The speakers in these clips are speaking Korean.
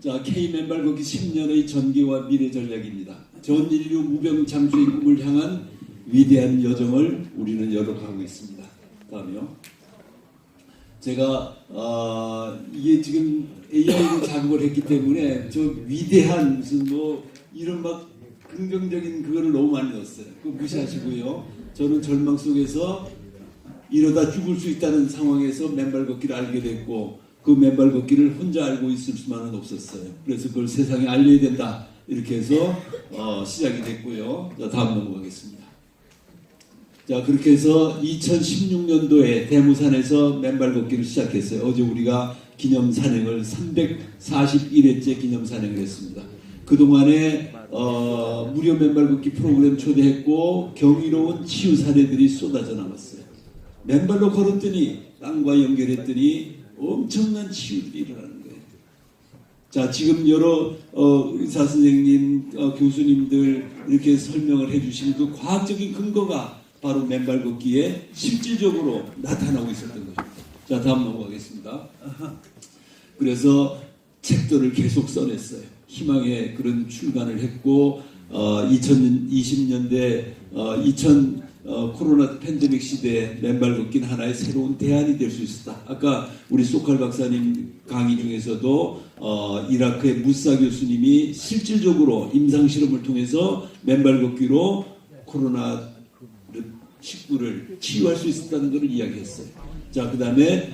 자, K 맨발 걷기 10년의 전개와 미래 전략입니다. 전 인류 무병장수의 꿈을 향한 위대한 여정을 우리는 열어가고 있습니다. 다음이요. 제가 이게 지금 AI로 작업을 했기 때문에 저 위대한 무슨 뭐 이런 막 긍정적인 그거를 너무 많이 넣었어요. 그거 무시하시고요. 저는 절망 속에서 이러다 죽을 수 있다는 상황에서 맨발 걷기를 알게 됐고 그 맨발 걷기를 혼자 알고 있을 수만은 없었어요. 그래서 그걸 세상에 알려야 된다 이렇게 해서 시작이 됐고요. 자, 다음 넘어가겠습니다. 자, 그렇게 해서 2016년도에 대무산에서 맨발 걷기를 시작했어요. 어제 우리가 기념 산행을 341회째 기념 산행을 했습니다. 그동안에 무료 맨발 걷기 프로그램 초대했고 경이로운 치유 사례들이 쏟아져 나왔어요. 맨발로 걸었더니 땅과 연결했더니 엄청난 치유들이 일어나는 거예요. 자, 지금 여러 의사 선생님, 교수님들 이렇게 설명을 해주신 그 과학적인 근거가 바로 맨발 걷기에 실질적으로 나타나고 있었던 것입니다. 자, 다음 넘어가겠습니다. 그래서 책들을 계속 써냈어요. 희망의 그런 출간을 했고 2020년대 코로나 팬데믹 시대에 맨발 걷기는 하나의 새로운 대안이 될 수 있었다. 아까 우리 소칼 박사님 강의 중에서도 이라크의 무사 교수님이 실질적으로 임상실험을 통해서 맨발 걷기로 코로나 19를 치유할 수 있었다는 것을 이야기했어요. 자, 그 다음에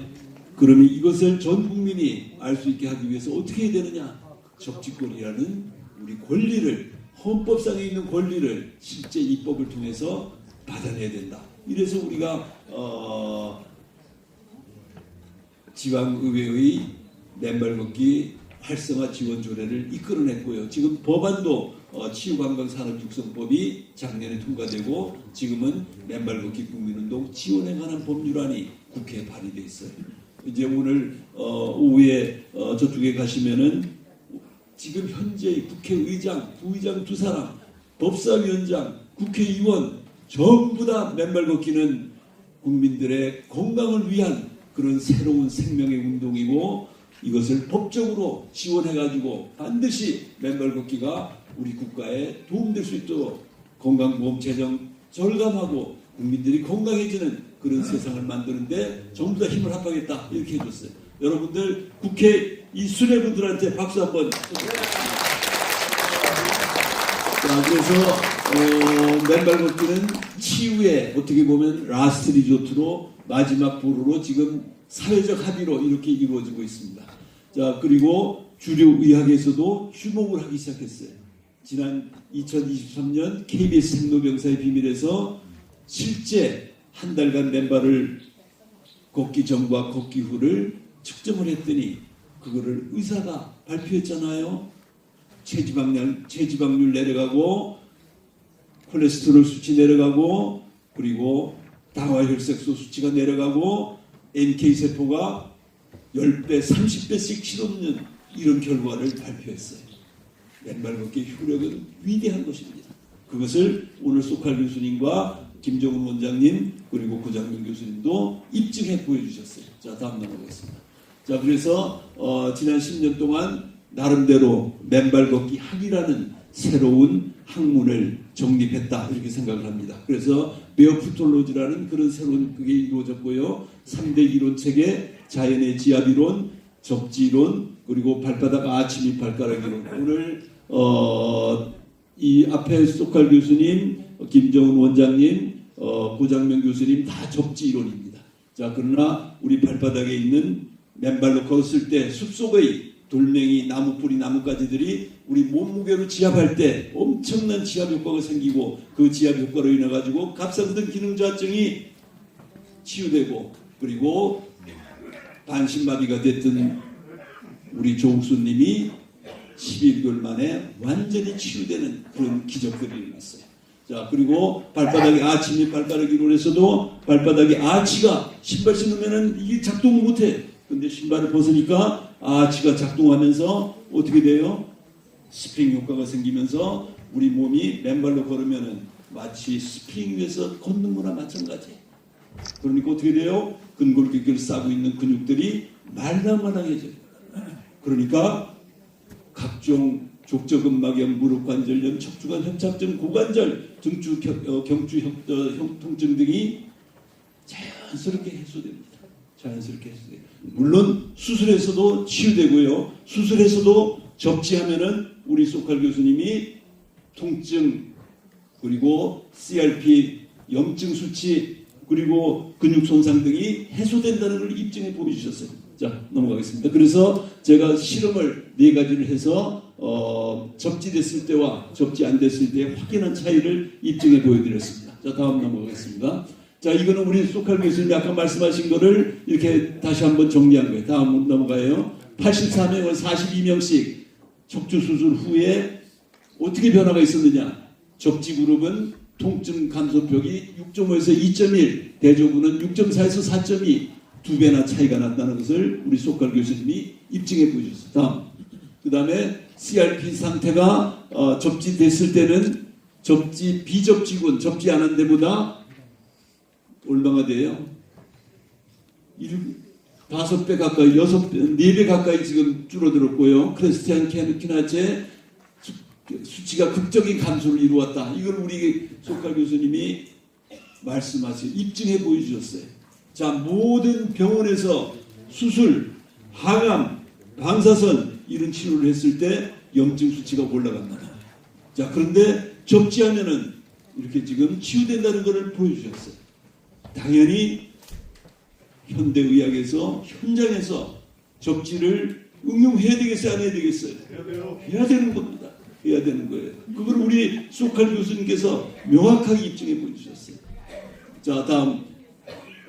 그러면 이것을 전 국민이 알 수 있게 하기 위해서 어떻게 해야 되느냐? 적지권이라는 우리 권리를, 헌법상에 있는 권리를 실제 입법을 통해서 받아내야 된다. 이래서 우리가 지방의회의 맨발 걷기 활성화 지원 조례를 이끌어냈고요. 지금 법안도 치유관광산업육성법이 작년에 통과되고 지금은 맨발 걷기 국민운동 지원에 관한 법률안이 국회에 발의되어 있어요. 이제 오늘 오후에 저쪽에 가시면은 지금 현재 국회의장, 부의장 두 사람, 법사위원장, 국회의원 전부 다 맨발 걷기는 국민들의 건강을 위한 그런 새로운 생명의 운동이고 이것을 법적으로 지원해가지고 반드시 맨발 걷기가 우리 국가에 도움될 수 있도록 건강보험 재정 절감하고 국민들이 건강해지는 그런 세상을 만드는데 전부 다 힘을 합하겠다 이렇게 해줬어요. 여러분들 국회 이 수뇌부들한테 박수 한번. 자, 그래서 맨발 걷기는 치유의 어떻게 보면 라스트 리조트로 마지막 보루로 지금 사회적 합의로 이렇게 이루어지고 있습니다. 자, 그리고 주류 의학에서도 주목을 하기 시작했어요. 지난 2023년 KBS 생로병사의 비밀에서 실제 한 달간 맨발을 걷기 전과 걷기 후를 측정을 했더니 그거를 의사가 발표했잖아요. 체지방률 내려가고 콜레스테롤 수치 내려가고 그리고 당화혈색소 수치가 내려가고 NK세포가 10배, 30배씩 실어놓는 이런 결과를 발표했어요. 맨발 걷기의 효력은 위대한 것입니다. 그것을 오늘 소칼 교수님과 김정은 원장님 그리고 고장명 교수님도 입증해 보여주셨어요. 자, 다음 넘어가겠습니다. 자, 그래서 지난 10년 동안 나름대로 맨발 걷기 학이라는 새로운 학문을 정립했다 이렇게 생각을 합니다. 그래서 베어푸톨로지라는 그런 새로운 그게 이루어졌고요. 3대 이론체계 자연의 지압 이론, 접지 이론, 그리고 발바닥 아치 및 발가락 이론. 오늘 이 앞에 소칼 교수님, 김정은 원장님, 고장명 교수님 다 접지 이론입니다. 자, 그러나 우리 발바닥에 있는 맨발로 걸었을 때 숲속의 돌멩이, 나무뿌리, 나뭇가지들이 우리 몸무게로 지압할 때 엄청난 지압 효과가 생기고 그 지압 효과로 인해 가지고 갑상선 기능저하증이 치유되고 그리고 반신마비가 됐던 우리 조옥수님이 11개월 만에 완전히 치유되는 그런 기적들이 일어났어요. 자, 그리고 발바닥에 아치 및 발가락 이론에서도 발바닥에 아치가 신발 신으면은 이게 작동을 못해. 근데 신발을 벗으니까 아치가 작동하면서 어떻게 돼요? 스프링 효과가 생기면서 우리 몸이 맨발로 걸으면은 마치 스프링 위에서 걷는 거나 마찬가지예요. 그러니까 어떻게 돼요? 근골격을 싸고 있는 근육들이 말랑말랑해져요. 그러니까 각종 족저근막염, 무릎관절염, 척추관 협착증, 고관절, 경추 통증 등이 자연스럽게 해소됩니다. 자연스럽게 해소돼요. 물론 수술에서도 치유되고요. 수술에서도 접지하면은 우리 소칼 교수님이 통증 그리고 CRP, 염증 수치 그리고 근육 손상 등이 해소된다는 걸 입증해 보여주셨어요. 자, 넘어가겠습니다. 그래서 제가 실험을 4가지를 해서 접지됐을 때와 접지 안 됐을 때 확연한 차이를 입증해 보여드렸습니다. 자, 다음 넘어가겠습니다. 자, 이거는 우리 소칼 교수님이 아까 말씀하신 거를 이렇게 다시 한번 정리한 거예요. 다음 넘어가요. 84명을 42명씩 척추 수술 후에 어떻게 변화가 있었느냐? 접지 그룹은 통증 감소폭이 6.5에서 2.1, 대조군은 6.4에서 4.2, 2배나 차이가 났다는 것을 우리 소칼 교수님이 입증해 보여주셨어요. 다음. 그 다음에 CRP 상태가 접지됐을 때는 비접지군, 접지 않은 데보다 얼마가 돼요? 5배 가까이, 4배 가까이 지금 줄어들었고요. 크리스티안 키나체 수치가 극적인 감소를 이루었다. 이걸 우리 소칼 교수님이 말씀하시고 입증해 보여주셨어요. 자, 모든 병원에서 수술, 항암, 방사선 이런 치료를 했을 때 염증 수치가 올라간다. 자, 그런데 접지하면은 이렇게 지금 치유된다는 것을 보여주셨어요. 당연히 현대의학에서 현장에서 접지를 응용해야 되겠어요? 안 해야 되겠어요? 해야 되는 겁니다. 해야 되는 거예요. 그걸 우리 소칼 교수님께서 명확하게 입증해 보여주셨어요. 자, 다음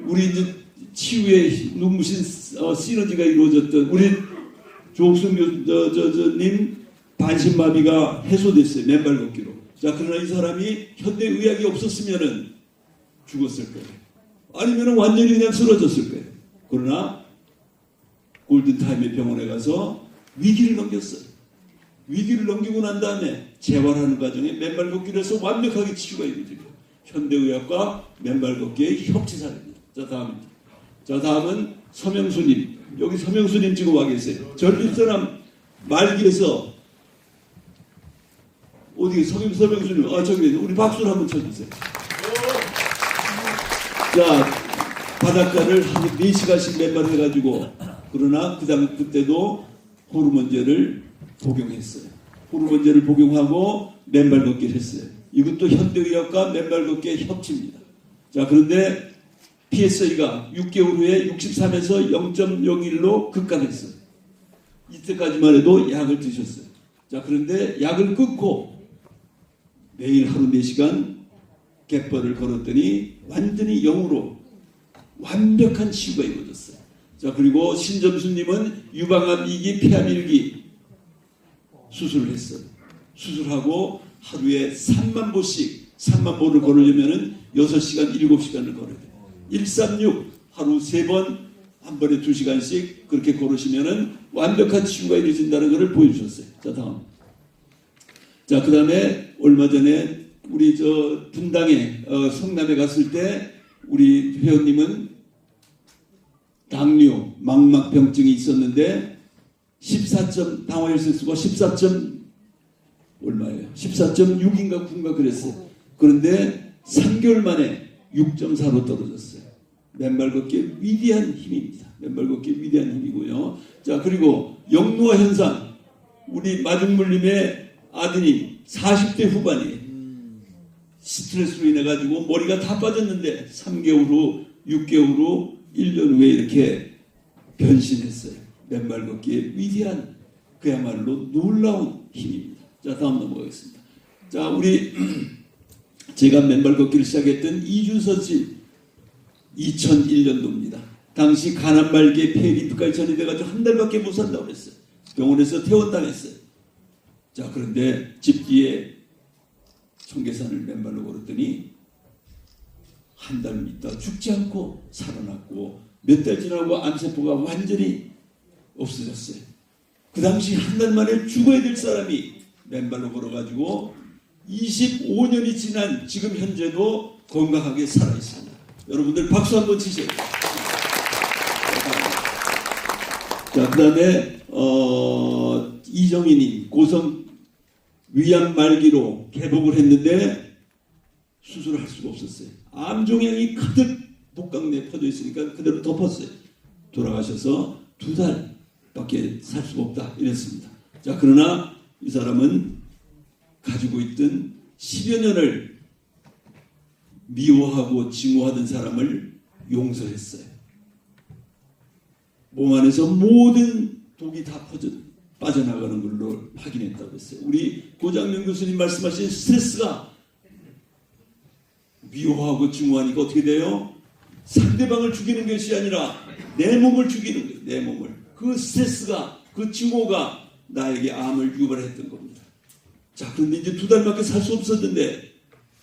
우리 이제 치유의 눈부신 시너지가 이루어졌던 우리 조옥순 교수님 반신마비가 해소됐어요. 맨발 걷기로. 자, 그러나 이 사람이 현대의학이 없었으면은 죽었을 거예요. 아니면 완전히 그냥 쓰러졌을 거예요. 그러나 골든타임의 병원에 가서 위기를 넘겼어요. 위기를 넘기고 난 다음에 재활하는 과정에 맨발 걷기를 해서 완벽하게 치유가 이루어지고 현대의학과 맨발 걷기의 협치사입니다. 자, 다음입니다. 자, 다음은 서명수님. 여기 서명수님 지금 와 계세요. 전립선암 말기에서 어디 서명수님? 저기 우리 박수를 한번 쳐주세요. 자, 바닷가를 한 4시간씩 맨발 해가지고 그러나 그때도 호르몬제를 복용했어요. 호르몬제를 복용하고 맨발 걷기를 했어요. 이것도 현대의학과 맨발 걷기의 협치입니다. 자, 그런데 PSA가 6개월 후에 63에서 0.01로 급감했어요. 이때까지만 해도 약을 드셨어요. 자, 그런데 약을 끊고 매일 하루 4시간 갯벌을 걸었더니 완전히 0으로 완벽한 치유가 이루어졌어요. 자, 그리고 신점수님은 유방암 2기, 폐암 1기 수술을 했어요. 수술하고 하루에 3만 보를 걸으려면 6시간, 7시간을 걸어야 돼요. 136 하루 3번, 한 번에 2시간씩 그렇게 걸으시면 완벽한 치유가 이루어진다는 것을 보여주셨어요. 자, 다음. 자, 그 다음에 얼마 전에 우리 분당에 성남에 갔을 때 우리 회원님은 당뇨, 망막병증이 있었는데 14점 당화혈색소가 14점 얼마예요? 14.6인가 9인가 그랬어요. 그런데 3개월 만에 6.4로 떨어졌어요. 맨발 걷기의 위대한 힘입니다. 맨발 걷기의 위대한 힘이고요. 자, 그리고 영노화 현상. 우리 마중물님의 아드님 40대 후반이에요. 스트레스로 인해 가지고 머리가 다 빠졌는데 3개월 후, 6개월 후, 1년 후에 이렇게 변신했어요. 맨발 걷기의 위대한 그야말로 놀라운 힘입니다. 자, 다음 넘어가겠습니다. 자, 우리 제가 맨발 걷기를 시작했던 이준선 씨 2001년도입니다. 당시 간암말기에 폐리프까지 전이돼가지고 한 달밖에 못 산다고 그랬어요. 병원에서 퇴원당했어요. 자, 그런데 집 뒤에 청계산을 맨발로 걸었더니 한 달 있다 죽지 않고 살아났고 몇 달 지나고 암세포가 완전히 없어졌어요. 그 당시 한 달 만에 죽어야 될 사람이 맨발로 걸어가지고 25년이 지난 지금 현재도 건강하게 살아있습니다. 여러분들 박수 한번 치세요. 자, 그 다음에 이정희님 고성 위암 말기로 개복을 했는데 수술을 할 수가 없었어요. 암 종양이 가득 복강 내에 퍼져 있으니까 그대로 덮었어요. 돌아가셔서 2달밖에 살 수가 없다 이랬습니다. 자, 그러나 이 사람은 가지고 있던 10여 년을 미워하고 증오하던 사람을 용서했어요. 몸 안에서 모든 독이 다 빠져나가는 걸로 확인했다고 했어요. 우리 고장명 교수님 말씀하신 스트레스가 미워하고 증오하니까 어떻게 돼요? 상대방을 죽이는 것이 아니라 내 몸을 죽이는 거예요. 내 몸을. 그 스트레스가, 그 증오가 나에게 암을 유발했던 겁니다. 자, 그런데 이제 2달밖에 살 수 없었는데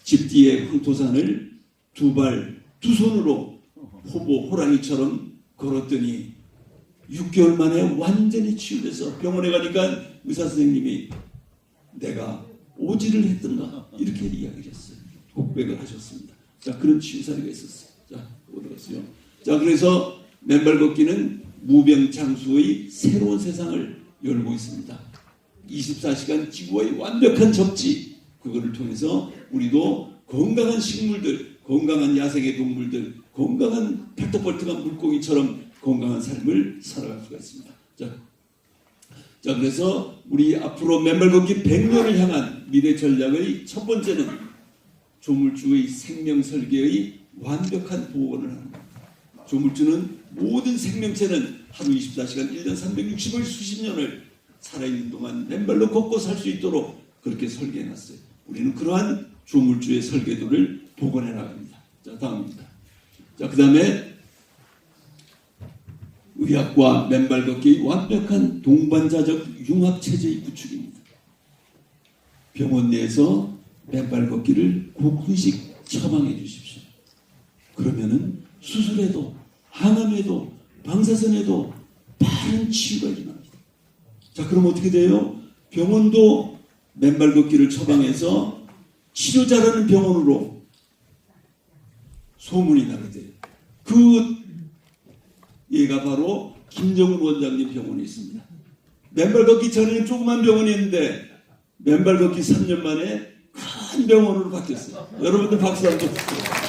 집 뒤에 황토산을 2발, 2손으로 호랑이처럼 걸었더니 6개월 만에 완전히 치유돼서 병원에 가니까 의사 선생님이 내가 오지를 했던가 이렇게 이야기를 했어요. 고백을 하셨습니다. 자, 그런 치유 사례가 있었어요. 자, 어디갔어요? 자, 그래서 맨발 걷기는 무병장수의 새로운 세상을 열고 있습니다. 24시간 지구와의 완벽한 접지, 그거를 통해서 우리도 건강한 식물들, 건강한 야생의 동물들, 건강한 팔떡벌떡한 물고기처럼 건강한 삶을 살아갈 수가 있습니다. 자, 그래서 우리 앞으로 맨발 걷기 100년을 향한 미래 전략의 첫 번째는 조물주의 생명 설계의 완벽한 복원을 하는 겁니다. 조물주는 모든 생명체는 하루 24시간 1년 360일 수십 년을 살아있는 동안 맨발로 걷고 살 수 있도록 그렇게 설계해놨어요. 우리는 그러한 조물주의 설계도를 복원해 나갑니다. 자, 다음입니다. 자, 그 다음에 의학과 맨발 걷기의 완벽한 동반자적 융합체제의 구축입니다. 병원 내에서 맨발 걷기를 고군식 처방해 주십시오. 그러면은 수술에도 항암에도 방사선에도 빠른 치유가 일어납니다. 자, 그럼 어떻게 돼요? 병원도 맨발 걷기를 처방해서 치료자라는 병원으로 소문이 나게 돼요. 그 얘가 바로 김정은 원장님 병원에 있습니다. 맨발 걷기 전에는 조그만 병원이었는데 맨발 걷기 3년 만에 큰 병원으로 바뀌었어요. 여러분들 박수 한번 주세요.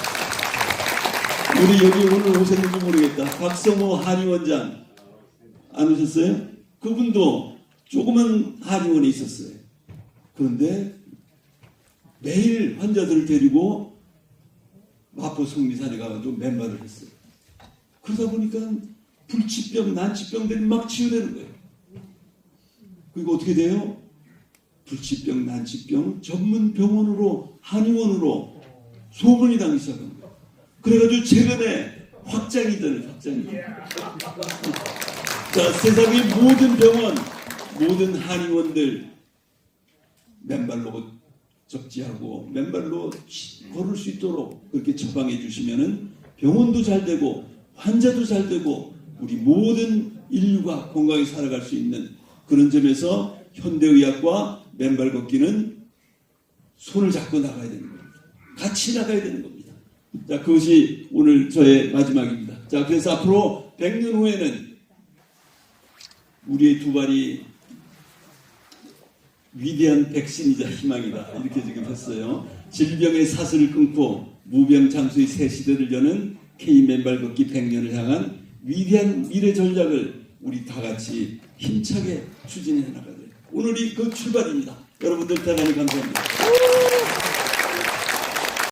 우리 여기 오늘 오셨는지 모르겠다. 박성호 한의원장 안 오셨어요? 그분도 조그만 한의원에 있었어요. 그런데 매일 환자들을 데리고 마포 성리산에 가가지고 맨발을 했어요. 그러다 보니까 불치병, 난치병들이 막 치유되는 거예요. 그리고 어떻게 돼요? 불치병, 난치병 전문 병원으로, 한의원으로 소문이 나기 시작한 거예요. 그래가지고 최근에 확장이 되는 확장이. 자, 세상의 모든 병원, 모든 한의원들 맨발로 접지하고 맨발로 걸을 수 있도록 그렇게 처방해 주시면은 병원도 잘 되고 환자도 잘 되고 우리 모든 인류가 건강히 살아갈 수 있는 그런 점에서 현대의학과 맨발 걷기는 손을 잡고 나가야 되는 겁니다. 같이 나가야 되는 겁니다. 자, 그것이 오늘 저의 마지막입니다. 자, 그래서 앞으로 100년 후에는 우리의 2발이 위대한 백신이자 희망이다. 이렇게 지금 했어요. 질병의 사슬을 끊고 무병장수의 새 시대를 여는 K 맨발 걷기 100년을 향한 위대한 미래 전략을 우리 다 같이 힘차게 추진해 나가야 돼요. 오늘이 그 출발입니다. 여러분들 대단히 감사합니다.